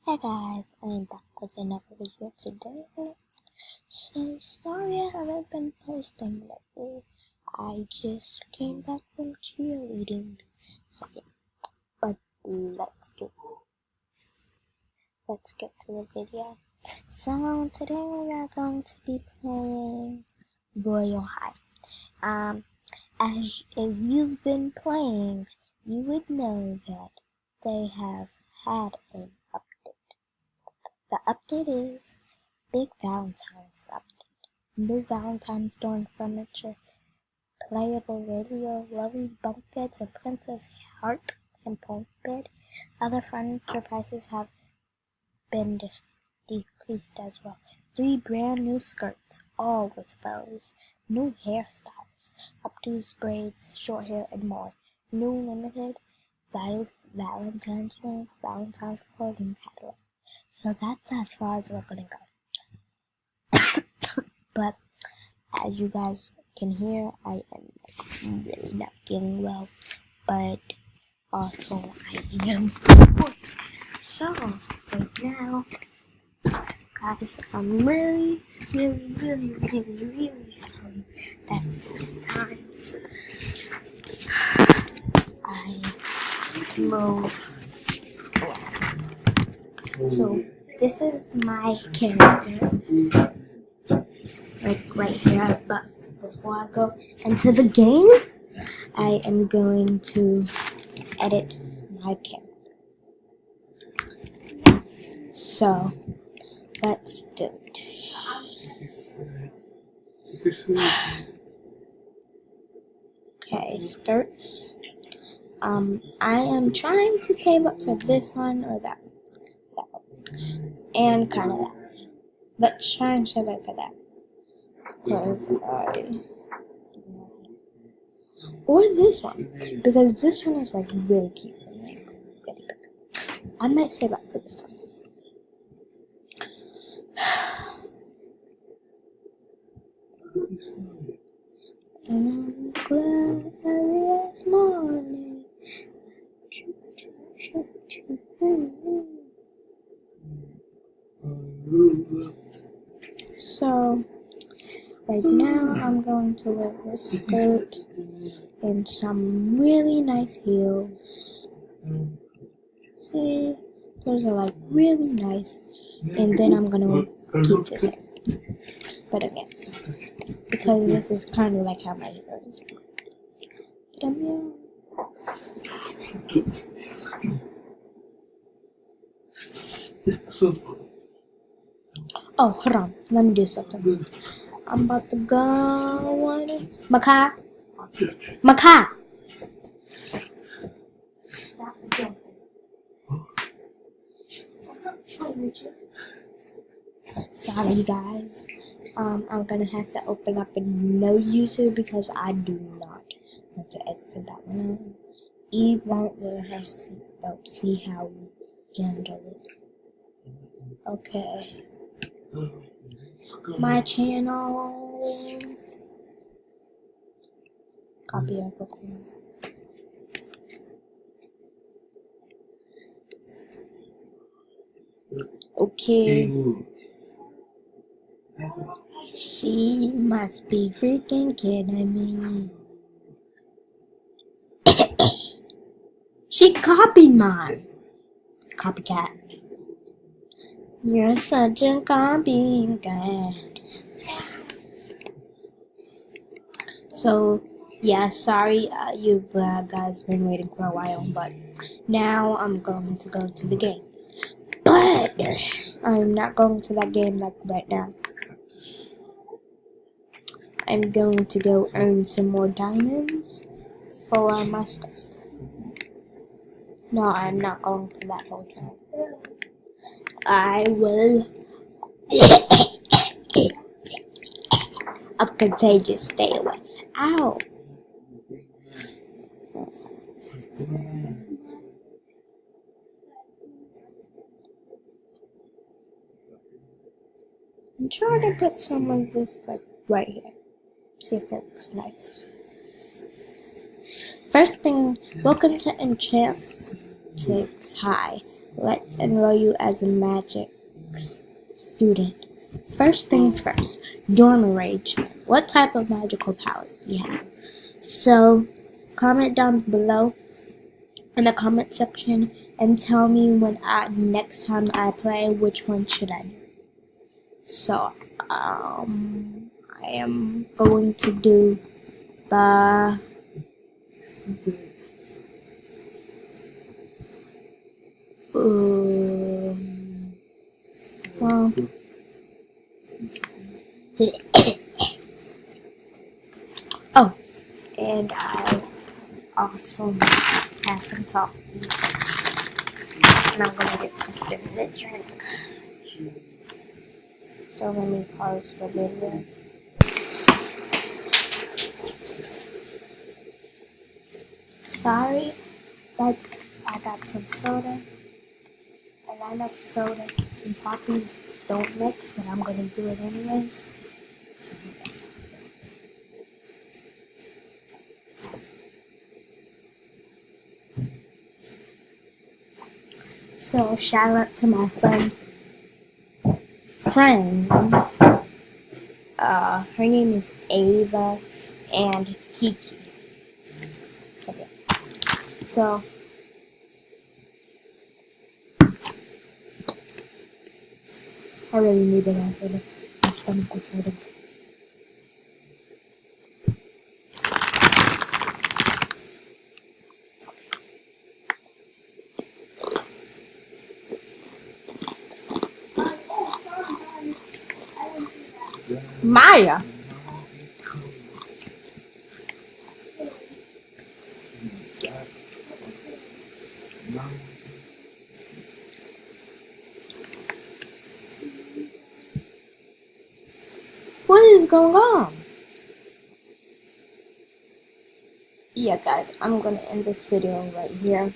Hey guys, I'm back with another video today. So sorry I haven't been posting lately. I just came back from cheerleading. So yeah, but let's get to the video. So today we are going to be playing Royal High. As if you've been playing, you would know that they have had an update. The update is Big Valentine's update. New Valentine's Dawn furniture, playable radio, lovely bunk beds, a princess heart and bunk bed. Other furniture prices have been decreased as well. 3 brand new skirts, all with bows. New hairstyles, updos, braids, short hair, and more. New limited Valentine's rings, Valentine's clothing catalog. So that's as far as we're gonna go. But as you guys can hear, I am really not feeling well, but also I am bored. So right now, guys, I'm really sorry that sometimes I move around. So this is my character, like right here. But before I go into the game, I am going to edit my character. So let's do it. Okay, skirts. I am trying to save up for this one or that one. And kind of that. Let's try and save up for that. Or this one. Because this one is like really cute and like really big. I might save up for this one. Glorious morning. So, right now I'm going to wear this skirt and some really nice heels. See, those are like really nice. And then I'm gonna keep this in. But again, because this is kind of like how my hair is. Oh, hold on. Let me do something. I'm about to go on it. Makai! Sorry, guys. I'm gonna have to open up a no YouTube because I do not want to exit that one out. Eve won't wear her seatbelt. See how we handle it. Okay. My channel. Copy of recording. Okay. She must be freaking kidding me. She copied mine. Copycat. You're such a copycat. So, yeah, sorry you guys been waiting for a while, but now I'm going to go to the game. But I'm not going to that game like right now. I'm going to go earn some more diamonds for my skirt. No, I'm not going to that hotel. I will. I'm contagious. Stay away. Ow. I'm trying to put some of this like right here. See if it looks nice. First thing, welcome to Enchantics High. Let's enroll you as a magic student. First things first, dorm arrangement. What type of magical powers do you have? So, comment down below in the comment section and tell me next time I play which one should I do. So, I am going to do the well, oh, and I also have some coffee, and I'm gonna get something to drink. So let me pause the video. Sorry, but I got some soda, and I know soda and Takis don't mix, but I'm gonna do it anyway. So shout out to my friends. Her name is Ava and Kiki. So yeah. So I really needed that soda. My stomach was hurting. Maya. What is going on? Yeah, guys, I'm gonna end this video right here.